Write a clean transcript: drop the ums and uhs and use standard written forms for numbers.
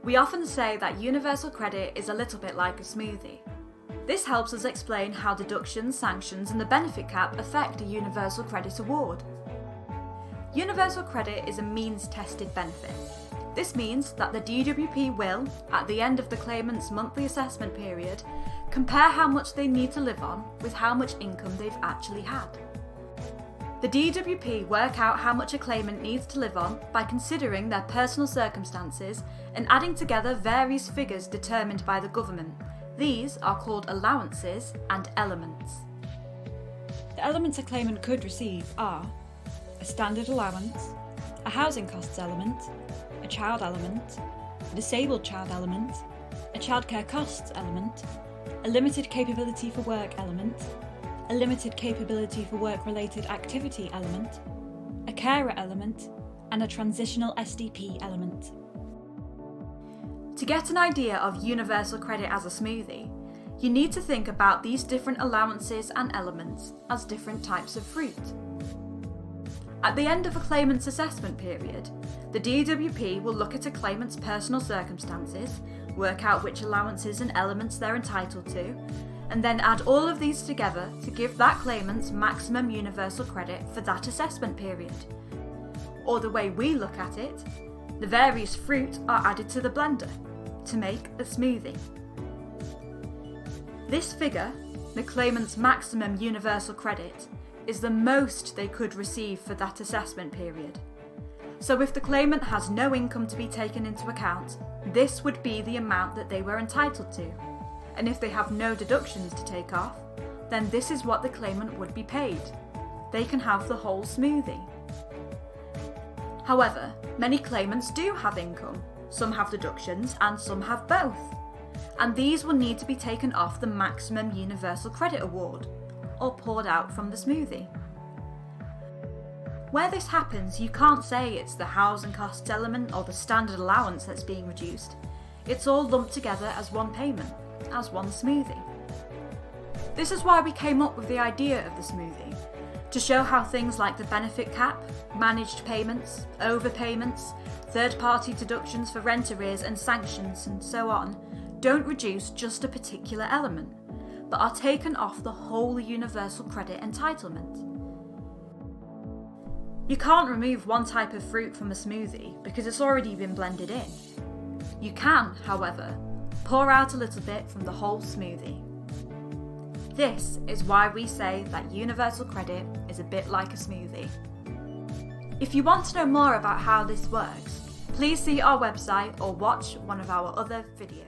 We often say that universal credit is a little bit like a smoothie. This helps us explain how deductions, sanctions and the benefit cap affect a universal credit award. Universal credit is a means-tested benefit. This means that the DWP will, at the end of the claimant's monthly assessment period, compare how much they need to live on with how much income they've actually had. The DWP work out how much a claimant needs to live on by considering their personal circumstances and adding together various figures determined by the government. These are called allowances and elements. The elements a claimant could receive are a standard allowance, a housing costs element, a child element, a disabled child element, a childcare costs element, a limited capability for work element, a limited capability for work-related activity element, a carer element, and a transitional SDP element. To get an idea of universal credit as a smoothie, you need to think about these different allowances and elements as different types of fruit. At the end of a claimant's assessment period, the DWP will look at a claimant's personal circumstances, work out which allowances and elements they're entitled to, and then add all of these together to give that claimant's maximum universal credit for that assessment period. Or the way we look at it, the various fruit are added to the blender to make a smoothie. This figure, the claimant's maximum universal credit, is the most they could receive for that assessment period. So if the claimant has no income to be taken into account, this would be the amount that they were entitled to. And if they have no deductions to take off, then this is what the claimant would be paid. They can have the whole smoothie. However, many claimants do have income. Some have deductions and some have both. And these will need to be taken off the maximum universal credit award, or poured out from the smoothie. Where this happens, you can't say it's the housing costs element or the standard allowance that's being reduced. It's all lumped together as one payment, as one smoothie. This is why we came up with the idea of the smoothie, to show how things like the benefit cap, managed payments, overpayments, third-party deductions for rent arrears and sanctions and so on don't reduce just a particular element, but are taken off the whole universal credit entitlement. You can't remove one type of fruit from a smoothie because it's already been blended in. You can, however, pour out a little bit from the whole smoothie. This is why we say that universal credit is a bit like a smoothie. If you want to know more about how this works, please see our website or watch one of our other videos.